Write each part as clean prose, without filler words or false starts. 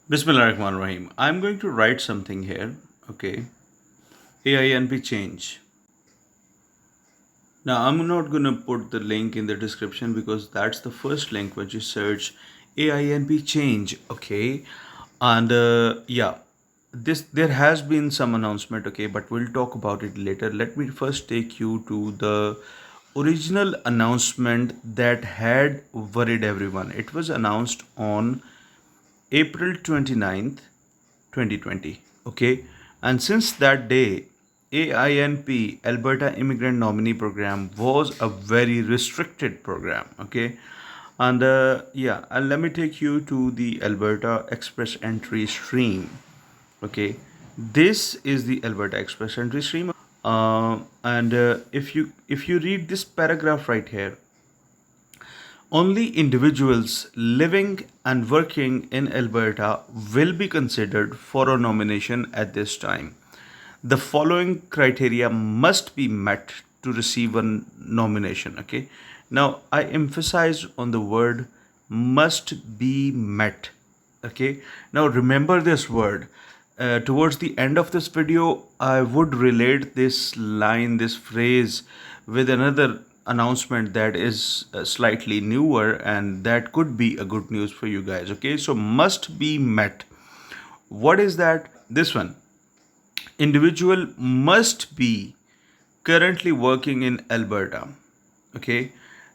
Bismillahirrahmanirrahim. I'm going to write something here. Okay. AINP change. Now, I'm not going to put the link in the description because that's the first link when you search AINP change. Okay. And yeah, this there has been some announcement. Okay, but we'll talk about it later. Let me first take you to the original announcement that had worried everyone. It was announced on April 29th, 2020. Okay, and since that day, AINP Alberta Immigrant Nominee Program was a very restricted program. Okay, and yeah, and let me take you to the Alberta Express Entry Stream. Okay, this is the Alberta Express Entry Stream, and if you read this paragraph right here, only individuals living and working in Alberta will be considered for a nomination at this time. The following criteria must be met to receive a nomination. Okay. Now, I emphasize on the word must be met. Okay. Now, remember this word. Towards the end of this video, I would relate this line, this phrase, with another announcement that is slightly newer and that could be a good news for you guys. Okay, so must be met. What is that? This one. Individual must be currently working in Alberta. Okay,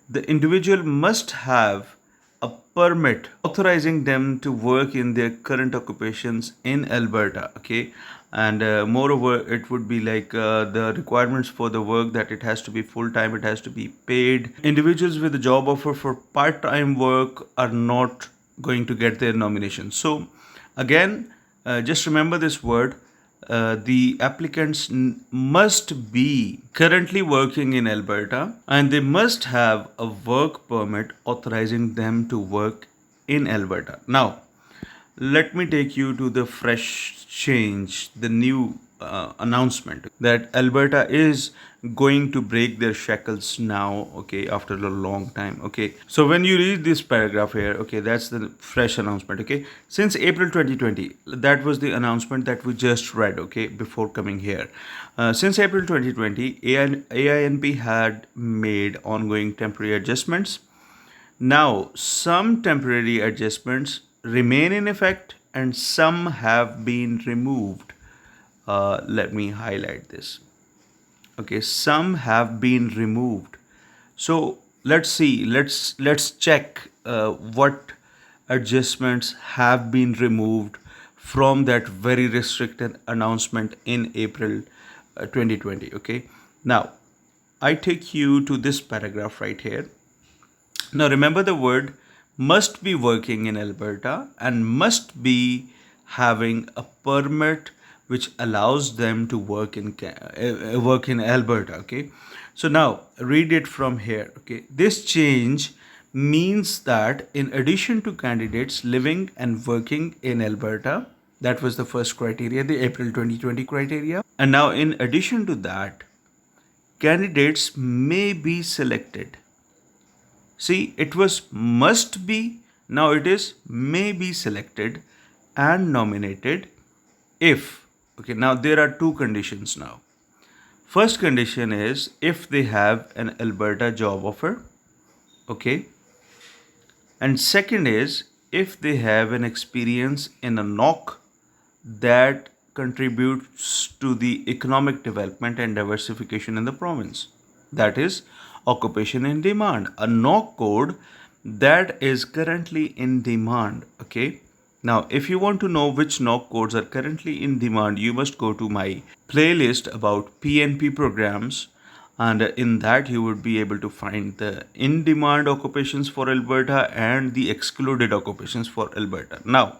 the individual must have a permit authorizing them to work in their current occupations in Alberta. Okay, and moreover, it would be like the requirements for the work that it has to be full time, it has to be paid. Individuals with a job offer for part time work are not going to get their nomination. So, again, just remember this word, the applicants must be currently working in Alberta and they must have a work permit authorizing them to work in Alberta. Now, let me take you to the fresh change, the new announcement that Alberta is going to break their shackles now, okay, after a long time. Okay, so when you read this paragraph here, okay, that's the fresh announcement. Okay, since April 2020, that was the announcement that we just read, okay, before coming here. Since April 2020, AINP had made ongoing temporary adjustments. Now, some temporary adjustments remain in effect and some have been removed. Let me highlight this. Okay, some have been removed. So let's see. Let's check what adjustments have been removed from that very restricted announcement in April 2020. Okay. Now, I take you to this paragraph right here. Now remember the word must be working in Alberta and must be having a permit which allows them to work in Alberta. Okay, so now read it from here. Okay, this change means that in addition to candidates living and working in Alberta, that was the first criteria, the April 2020 criteria, and now in addition to that, candidates may be selected. See, it was must be, now it is may be selected and nominated if. Okay, now there are two conditions now. First condition is if they have an Alberta job offer. Okay. And second is if they have an experience in a NOC that contributes to the economic development and diversification in the province. That is occupation in demand, a NOC code that is currently in demand. Okay. Now, if you want to know which NOC codes are currently in demand, you must go to my playlist about PNP programs, and in that you would be able to find the in demand occupations for Alberta and the excluded occupations for Alberta. Now,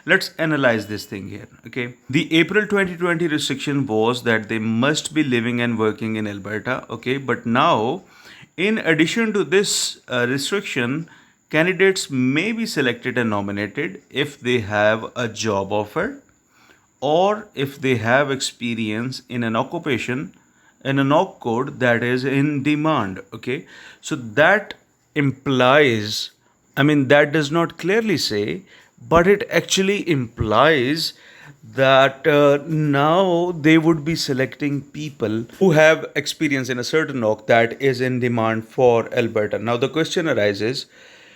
let's analyze this thing here. Okay, the April 2020 restriction was that they must be living and working in Alberta. Okay, but now in addition to this restriction, candidates may be selected and nominated if they have a job offer or if they have experience in an occupation in a NOC code that is in demand. Okay, so that implies, I mean, that does not clearly say, but it actually implies that now they would be selecting people who have experience in a certain knock that is in demand for Alberta. Now the question arises,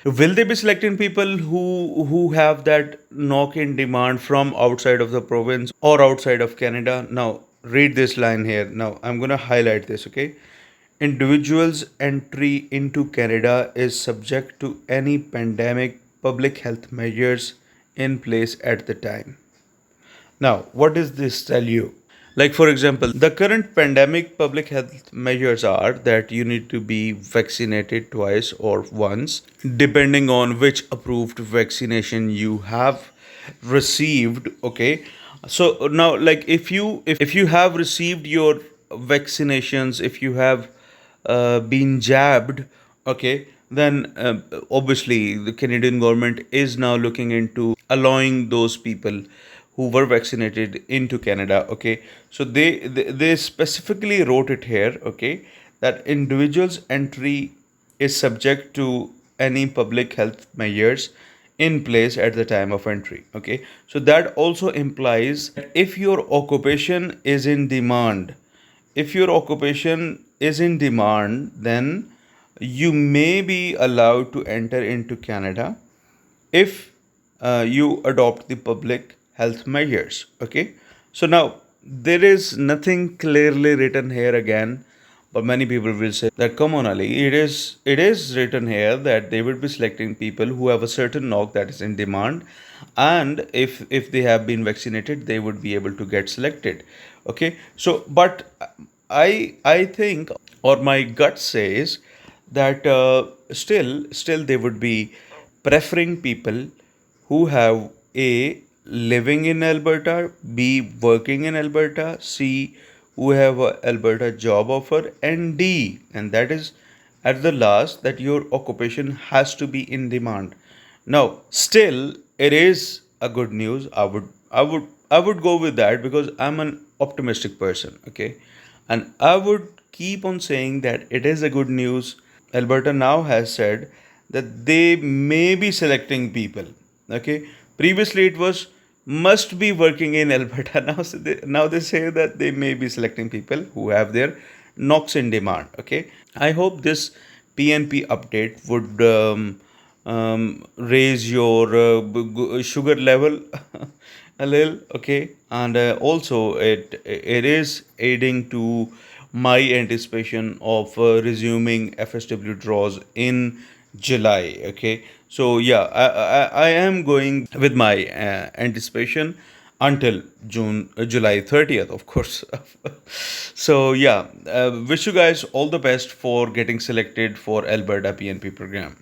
will they be selecting people who have that knock in demand from outside of the province or outside of Canada? Now read this line here. Now I'm going to highlight this, okay? Individuals' entry into Canada is subject to any pandemic public health measures in place at the time. Now, what does this tell you? Like, for example, the current pandemic public health measures are that you need to be vaccinated twice or once, depending on which approved vaccination you have received. Okay, so now, like, if you have received your vaccinations, if you have been jabbed, okay, then obviously the Canadian government is now looking into allowing those people who were vaccinated into Canada. Okay, so they specifically wrote it here. Okay, that individuals' entry is subject to any public health measures in place at the time of entry. Okay, so that also implies if your occupation is in demand, if your occupation is in demand, then you may be allowed to enter into Canada if you adopt the public health measures. Okay, so now there is nothing clearly written here again, but many people will say that come on, Ali, it is written here that they will be selecting people who have a certain knock that is in demand, and if they have been vaccinated, they would be able to get selected. Okay, so but I think, or my gut says that still they would be preferring people who have A, living in Alberta, B, working in Alberta, C, who have a Alberta job offer, and D, and that is at the last, that your occupation has to be in demand. Now, still, it is a good news. I would go with that because I'm an optimistic person. Okay, and I would keep on saying that it is a good news. Alberta now has said that they may be selecting people. Okay, previously it was must be working in Alberta. Now they say that they may be selecting people who have their knocks in demand. Okay, I hope this PNP update would raise your sugar level a little. Okay, and also it is aiding to my anticipation of resuming FSW draws in July. Okay, so yeah, I am going with my anticipation until July 30th, of course. So yeah, wish you guys all the best for getting selected for Alberta PNP program.